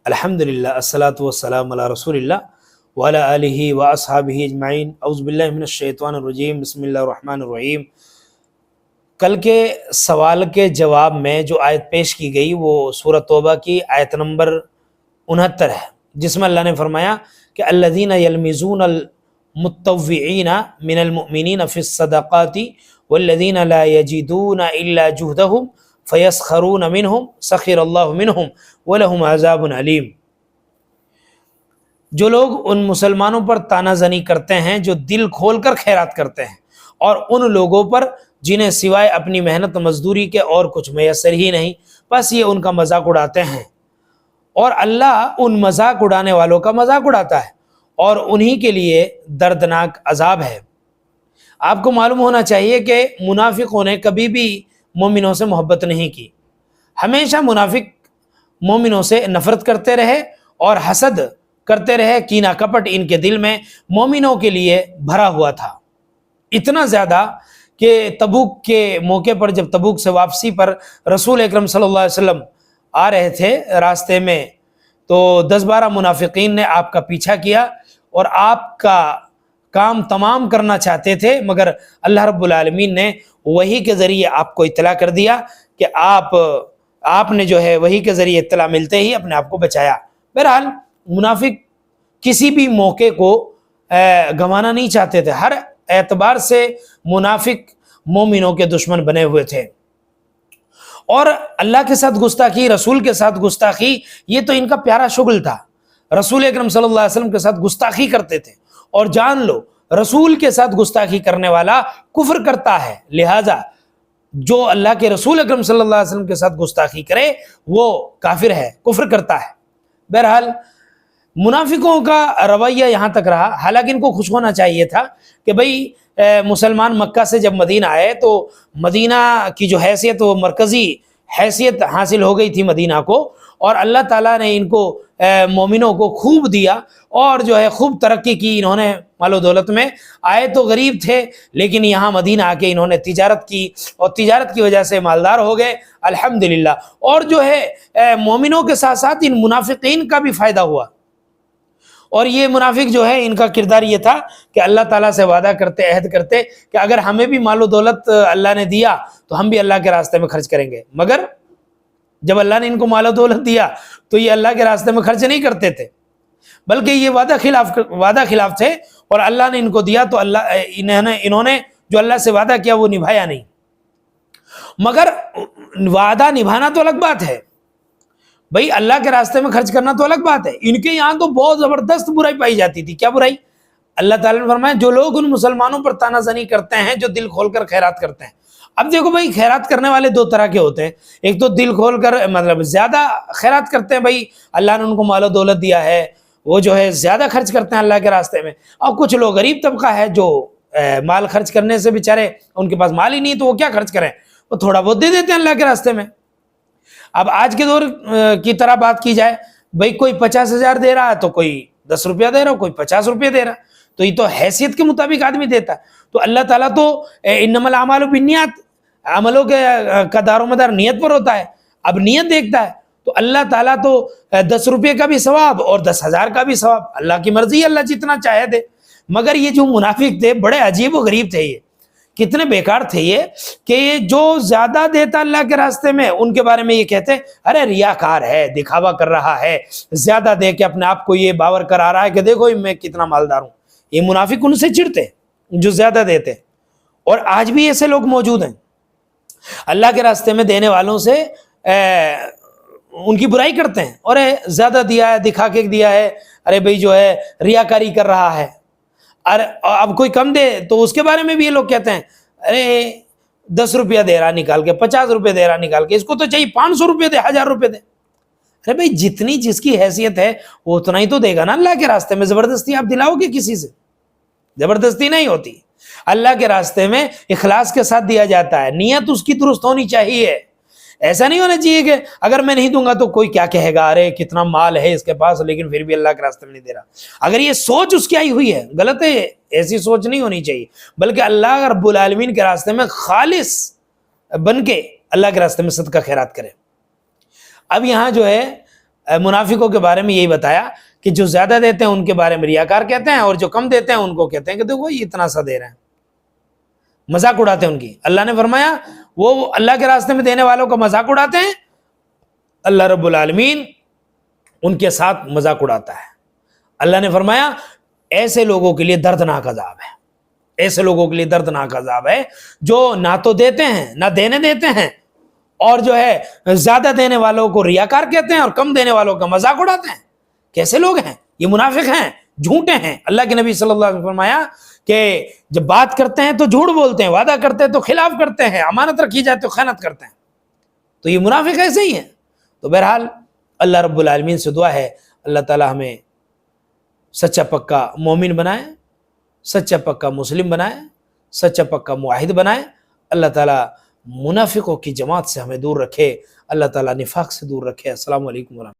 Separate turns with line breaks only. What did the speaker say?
الحمدللہ الصلاۃ والسلام علی رسول اللہ وعلی آلہ واصحابہ اجمعین۔ اعوذ باللہ من الشیطان الرجیم، بسم اللہ الرحمن الرحیم۔ کل کے سوال کے جواب میں جو آیت پیش کی گئی وہ سورہ توبہ کی آیت نمبر 69 ہے، جس میں اللہ نے فرمایا کہ الذین یلمزون المتطوعین من المؤمنین فی الصدقات والذین لا یجدون الا جہدہم فیسخرون منہم سخر اللہ منہم ولہم عذاب علیم۔ جو لوگ ان مسلمانوں پر تانہ زنی کرتے ہیں جو دل کھول کر خیرات کرتے ہیں، اور ان لوگوں پر جنہیں سوائے اپنی محنت مزدوری کے اور کچھ میسر ہی نہیں، بس یہ ان کا مذاق اڑاتے ہیں، اور اللہ ان مذاق اڑانے والوں کا مذاق اڑاتا ہے اور انہی کے لیے دردناک عذاب ہے۔ آپ کو معلوم ہونا چاہیے کہ منافقوں نے کبھی بھی مومنوں سے محبت نہیں کی، ہمیشہ منافق مومنوں سے نفرت کرتے رہے اور حسد کرتے رہے، کینہ کپٹ ان کے دل میں مومنوں کے لیے بھرا ہوا تھا، اتنا زیادہ کہ تبوک کے موقع پر جب تبوک سے واپسی پر رسول اکرم صلی اللہ علیہ وسلم آ رہے تھے راستے میں، تو 10-12 منافقین نے آپ کا پیچھا کیا اور آپ کا کام تمام کرنا چاہتے تھے، مگر اللہ رب العالمین نے وحی کے ذریعے آپ کو اطلاع کر دیا کہ آپ نے جو ہے وحی کے ذریعے اطلاع ملتے ہی اپنے آپ کو بچایا۔ بہرحال منافق کسی بھی موقع کو گنوانا نہیں چاہتے تھے، ہر اعتبار سے منافق مومنوں کے دشمن بنے ہوئے تھے، اور اللہ کے ساتھ گستاخی، رسول کے ساتھ گستاخی، یہ تو ان کا پیارا شغل تھا۔ رسول اکرم صلی اللہ علیہ وسلم کے ساتھ گستاخی کرتے تھے، اور جان لو رسول کے ساتھ گستاخی کرنے والا کفر کرتا ہے، لہذا جو اللہ کے رسول اکرم صلی اللہ علیہ وسلم کے ساتھ گستاخی کرے وہ کافر ہے، کفر کرتا ہے۔ بہرحال منافقوں کا رویہ یہاں تک رہا، حالانکہ ان کو خوش ہونا چاہیے تھا کہ بھئی مسلمان مکہ سے جب مدینہ آئے تو مدینہ کی جو حیثیت، وہ مرکزی حیثیت حاصل ہو گئی تھی مدینہ کو، اور اللہ تعالیٰ نے ان کو مومنوں کو خوب دیا اور جو ہے خوب ترقی کی، انہوں نے مال و دولت میں آئے تو غریب تھے، لیکن یہاں مدینہ آ کے انہوں نے تجارت کی اور تجارت کی وجہ سے مالدار ہو گئے الحمدللہ۔ اور جو ہے مومنوں کے ساتھ ساتھ ان منافقین کا بھی فائدہ ہوا، اور یہ منافق جو ہے ان کا کردار یہ تھا کہ اللہ تعالیٰ سے وعدہ کرتے، عہد کرتے کہ اگر ہمیں بھی مال و دولت اللہ نے دیا تو ہم بھی اللہ کے راستے میں خرچ کریں گے، مگر جب اللہ نے ان کو مال و دولت دیا تو یہ اللہ کے راستے میں خرچ نہیں کرتے تھے، بلکہ یہ وعدہ خلاف تھے، اور اللہ نے ان کو دیا تو انہوں نے جو اللہ سے وعدہ کیا وہ نبھایا نہیں۔ مگر وعدہ نبھانا تو الگ بات ہے، بھئی اللہ کے راستے میں خرچ کرنا تو الگ بات ہے۔ ان کے یہاں تو بہت زبردست برائی پائی جاتی تھی۔ کیا برائی؟ اللہ تعالیٰ نے فرمایا جو لوگ ان مسلمانوں پر تانہ زنی کرتے ہیں جو دل کھول کر خیرات کرتے ہیں۔ اب دیکھو بھئی، خیرات کرنے والے دو طرح کے ہوتے ہیں، ایک تو دل کھول کر مطلب زیادہ خیرات کرتے ہیں، بھئی اللہ نے ان کو مال و دولت دیا ہے، وہ جو ہے زیادہ خرچ کرتے ہیں اللہ کے راستے میں، اور کچھ لوگ غریب طبقہ ہے جو مال خرچ کرنے سے بیچارے ان کے پاس مال ہی نہیں تو وہ کیا خرچ کریں، وہ تھوڑا بہت دے دیتے ہیں اللہ کے راستے میں۔ اب آج کے دور کی طرح بات کی جائے، بھئی کوئی 50,000 دے رہا ہے تو کوئی 10 روپیہ دے رہا ہے، کوئی 50 روپیہ دے رہا ہے، تو یہ تو حیثیت کے مطابق آدمی دیتا ہے۔ تو اللہ تعالیٰ تو انما الاعمال بالنیات، عملوں کا دار و مدار نیت پر ہوتا ہے، اب نیت دیکھتا ہے، تو اللہ تعالیٰ تو 10 روپے کا بھی ثواب اور 10,000 کا بھی ثواب، اللہ کی مرضی ہے، اللہ جتنا چاہے دے۔ مگر یہ جو منافق تھے بڑے عجیب و غریب تھے، یہ کتنے بیکار تھے یہ کہ یہ جو زیادہ دیتا اللہ کے راستے میں ان کے بارے میں یہ کہتے ارے ریاکار ہے، دکھاوا کر رہا ہے، زیادہ دے کے اپنے آپ کو یہ باور کرا رہا ہے کہ دیکھو میں کتنا مالدار ہوں۔ یہ منافق ان سے چڑھتے جو زیادہ دیتے، اور آج بھی ایسے لوگ موجود ہیں اللہ کے راستے میں دینے والوں سے ان کی برائی کرتے ہیں، اور زیادہ دیا ہے، دکھا کے دیا ہے، ارے بھائی جو ہے ریاکاری کر رہا ہے، اب کوئی کم دے تو اس کے بارے میں بھی یہ لوگ کہتے ہیں ارے 10 روپیہ دے رہا نکال کے، 50 روپے دے رہا نکال کے، اس کو تو چاہیے 500 روپے دے، 1000 روپے دے۔ ارے بھائی جتنی جس کی حیثیت ہے وہ اتنا ہی تو دے گا نا اللہ کے راستے میں۔ زبردستی آپ دلاؤ گے کسی سے؟ زبردستی نہیں ہوتی، اللہ کے راستے میں اخلاص کے ساتھ دیا جاتا ہے، نیت اس کی درست ہونی چاہیے۔ ایسا نہیں ہونا چاہیے کہ اگر میں نہیں دوں گا تو کوئی کیا کہے گا، ارے کتنا مال ہے اس کے پاس لیکن پھر بھی اللہ کے راستے میں نہیں دے رہا۔ اگر یہ سوچ اس کی آئی ہوئی ہے غلط ہے، ایسی سوچ نہیں ہونی چاہیے، بلکہ اللہ رب العالمین کے راستے میں خالص بن کے اللہ کے راستے میں صدقہ خیرات کرے۔ اب یہاں جو ہے منافقوں کے بارے میں یہی بتایا کہ جو زیادہ دیتے ہیں ان کے بارے میں ریاکار کہتے ہیں، اور جو کم دیتے ہیں ان کو کہتے ہیں کہ دیکھو یہ اتنا سا دے رہے ہیں، مذاق اڑاتے ہیں ان کی۔ اللہ نے فرمایا وہ اللہ کے راستے میں دینے والوں کا مذاق اڑاتے ہیں، اللہ رب العالمین ان کے ساتھ مذاق اڑاتا ہے۔ اللہ نے فرمایا ایسے لوگوں کے لیے دردناک عذاب ہے، ایسے لوگوں کے لیے دردناک عذاب ہے جو نہ تو دیتے ہیں نہ دینے دیتے ہیں، اور جو ہے زیادہ دینے والوں کو ریاکار کہتے ہیں اور کم دینے والوں کا مذاق اڑاتے ہیں۔ کیسے لوگ ہیں یہ؟ منافق ہیں، جھوٹے ہیں۔ اللہ کے نبی صلی اللہ علیہ وسلم نے فرمایا کہ جب بات کرتے ہیں تو جھوٹ بولتے ہیں، وعدہ کرتے ہیں تو خلاف کرتے ہیں، امانت رکھی جائے تو خیانت کرتے ہیں، تو یہ منافق ایسے ہی ہیں۔ تو بہرحال اللہ رب العالمین سے دعا ہے اللہ تعالی ہمیں سچا پکا مومن بنائے، سچا پکا مسلم بنائے، سچا پکا موحد بنائے۔ اللہ تعالیٰ منافقوں کی جماعت سے ہمیں دور رکھے، اللہ تعالیٰ نفاق سے دور رکھے۔ السلام علیکم ورحمۃ اللہ۔